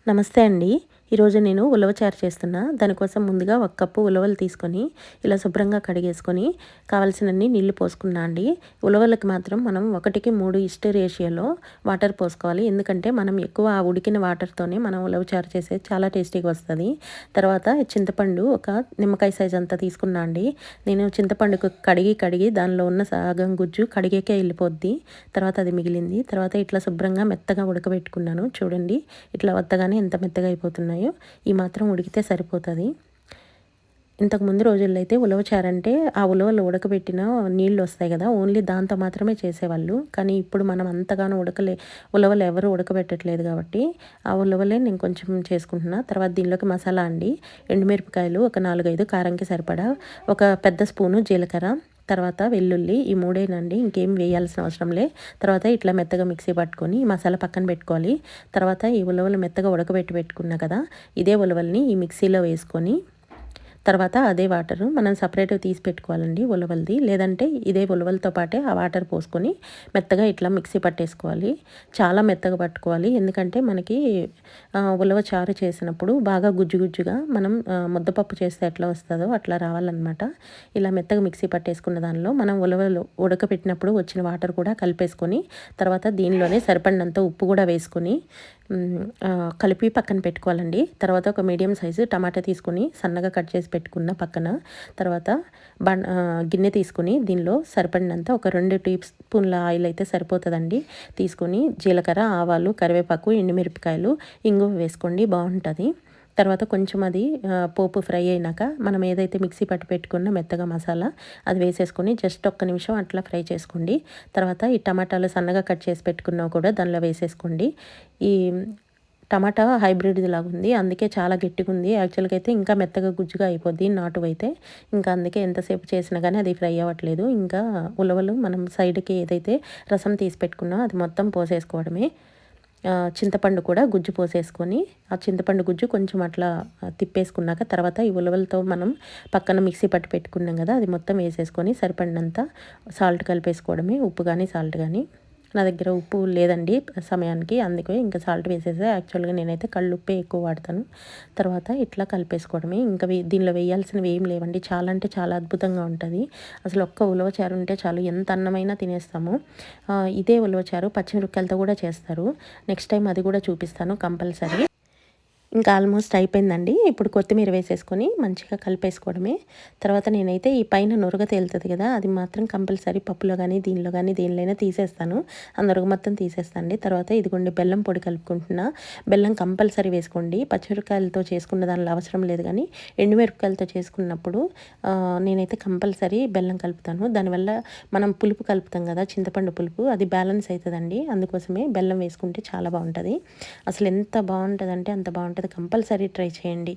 నమస్తే అండి. ఈరోజు నేను ఉలవచారు చేస్తున్నా. దానికోసం ముందుగా ఒక కప్పు ఉలవలు తీసుకొని, ఇలా శుభ్రంగా కడిగేసుకొని, కావాల్సినన్ని నీళ్లు పోసుకున్నా అండి. ఉలవలకి మాత్రం మనం 1:3 రేషియోలో వాటర్ పోసుకోవాలి. ఎందుకంటే మనం ఎక్కువ ఆ ఉడికిన వాటర్‌తోనే మనం ఉలవచారు చేసేది చాలా టేస్టీగా వస్తది. తర్వాత చింతపండు ఒక నిమ్మకాయ సైజ్ అంతా తీసుకున్నా అండి. నేను చింతపండుకు కడిగి దానిలో ఉన్న సగం గుజ్జు కడిగాకే ఎళ్ళిపోద్ది. తర్వాత అది మిగిలింది. తర్వాత ఇట్లా శుభ్రంగా మెత్తగా ఉడకబెట్టుకున్నాను. చూడండి ఇట్లా వత్తగానే ఎంత మెత్తగా అయిపోతున్నాయో, ఈ మాత్రం ఉడికితే సరిపోతది. ఇంతకుముందు రోజుల్లో అయితే ఉలవచారంటే ఆ ఉలవలు ఉడకబెట్టిన నీళ్ళు వస్తాయి కదా, ఓన్లీ దాంతో మాత్రమే చేసేవాళ్ళు. కానీ ఇప్పుడు మనం అంతగానో ఉలవలు ఎవరు ఉడకబెట్టట్లేదు కాబట్టి ఆ ఉలవలే నేను కొంచెం చేసుకుంటున్నా. తర్వాత దీనిలోకి మసాలా అండి. ఎండుమిరపకాయలు ఒక 4, 5 కారంకి సరిపడా, ఒక పెద్ద స్పూను జీలకర్ర, తర్వాత వెల్లుల్లి, ఈ మూడేనండి, ఇంకేం వేయాల్సిన అవసరం లే. తర్వాత ఇట్లా మెత్తగా మిక్సీ పట్టుకొని ఈ మసాలా పక్కన పెట్టుకోవాలి. తర్వాత ఈ ఉలవలు మెత్తగా ఉడకబెట్టి పెట్టుకున్నా కదా, ఇదే ఉలవల్ని ఈ మిక్సీలో వేసుకొని, తర్వాత అదే వాటరు మనం సపరేట్‌గా తీసి పెట్టుకోవాలండి ఉలవలది. లేదంటే ఇదే ఉలవలతో పాటే ఆ వాటర్ పోసుకొని మెత్తగా ఇట్లా మిక్సీ పట్టేసుకోవాలి. చాలా మెత్తగా పట్టుకోవాలి. ఎందుకంటే మనకి ఉలవ చారు చేసినప్పుడు బాగా గుజ్జు గుజ్జుగా మనం ముద్దపప్పు చేస్తే ఎట్లా వస్తదో అట్లా రావాలన్నమాట. ఇలా మెత్తగా మిక్సీ పట్టేసుకున్న దానిలో మనం ఉలవలు ఉడకపెట్టినప్పుడు వచ్చిన వాటర్ కూడా కలిపేసుకొని, తర్వాత దీనిలోనే సరిపడినంత ఉప్పు కూడా వేసుకొని కలిపి పక్కన పెట్టుకోవాలండి. తర్వాత ఒక మీడియం సైజు టమాటా తీసుకొని సన్నగా కట్ చేసి పెట్టుకున్న పక్కన. తర్వాత గిన్నె తీసుకొని దీనిలో సరిపడినంత ఒక 2 టీ స్పూన్ల ఆయిల్ అయితే సరిపోతుందండి. తీసుకొని జీలకర్ర, ఆవాలు, కరివేపాకు, ఎండుమిరపకాయలు, ఇంగువ వేసుకోండి, బాగుంటుంది. తర్వాత కొంచెం అది పోపు ఫ్రై అయినాక మనం ఏదైతే మిక్సీ పట్టి పెట్టుకున్న మెత్తగా మసాలా అది వేసేసుకొని జస్ట్ ఒక్క నిమిషం అట్లా ఫ్రై చేసుకోండి. తర్వాత ఈ టమాటాలు సన్నగా కట్ చేసి పెట్టుకున్నవి కూడా దానిలో వేసేసుకోండి. ఈ టమాటా హైబ్రిడ్‌ది లాగుంది. అందుకే చాలా గట్టిగుంది. యాక్చువల్‌గా అయితే ఇంకా మెత్తగా గుజ్జుగా అయిపోద్ది నాటువైతే. ఇంకా అందుకే ఎంతసేపు చేసినా గానీ అది ఫ్రై అవ్వట్లేదు. ఇంకా ఉలవలు మనం సైడ్‌కి ఏదైతే రసం తీసి పెట్టుకున్నామో అది మొత్తం పోసేసుకోవడమే. చింతపండు కూడా గుజ్జు పోసేసుకొని, ఆ చింతపండు గుజ్జు కొంచెం అట్లా తిప్పేసుకున్నాక తర్వాత ఈ ఉలవలతో మనం పక్కన మిక్సీ పట్టి పెట్టుకున్నాం కదా, అది మొత్తం వేసేసుకొని సరిపడినంత సాల్ట్ కలిపేసుకోవడమే. ఉప్పు కానీ, సాల్ట్ కానీ. నా దగ్గర ఉప్పు లేదండి సమయానికి, అందుకే ఇంకా సాల్ట్ వేసేసా. యాక్చువల్‌గా నేనైతే కల్లుప్పే ఎక్కువ వాడతాను. తర్వాత ఇట్లా కలిపేసుకోవడమే. ఇంకా దీనిలో వేయాల్సినవి ఏం లేవండి. చాలా అంటే చాలా అద్భుతంగా ఉంటుంది. అసలు ఒక్క ఉలవచారు ఉంటే చాలు, ఎంత అన్నమైనా తినేస్తాము. ఇదే ఉలవచారు పచ్చిమిరపకాయలతో కూడా చేస్తారు. నెక్స్ట్ టైం అది కూడా చూపిస్తాను కంపల్సరీ. ఇంకా ఆల్మోస్ట్ అయిపోయిందండి. ఇప్పుడు కొత్తిమీర వేసేసుకొని మంచిగా కలిపేసుకోవడమే. తర్వాత నేనైతే ఈ పైన నురగ తేలుతుంది కదా, అది మాత్రం కంపల్సరీ పప్పులో కానీ, దీనిలో కానీ, దేనిలోనైనా తీసేస్తాను. ఆ నురగ మొత్తం తీసేస్తాండి. తర్వాత ఇదిగోండి బెల్లం పొడి కలుపుకుంటున్నా. బెల్లం కంపల్సరీ వేసుకోండి. పచ్చిమిరపకాయలతో చేసుకున్న దానిలో అవసరం లేదు కానీ, ఎండుమిరపకాయలతో చేసుకున్నప్పుడు నేనైతే కంపల్సరీ బెల్లం కలుపుతాను. దానివల్ల మనం పులుపు కలుపుతాం కదా, చింతపండు పులుపు, అది బ్యాలెన్స్ అవుతుందండి. అందుకోసమే బెల్లం వేసుకుంటే చాలా బాగుంటుంది. అసలు ఎంత బాగుంటుందంటే అంత బాగుంటుంది. కంపల్సరీ ట్రై చేయండి.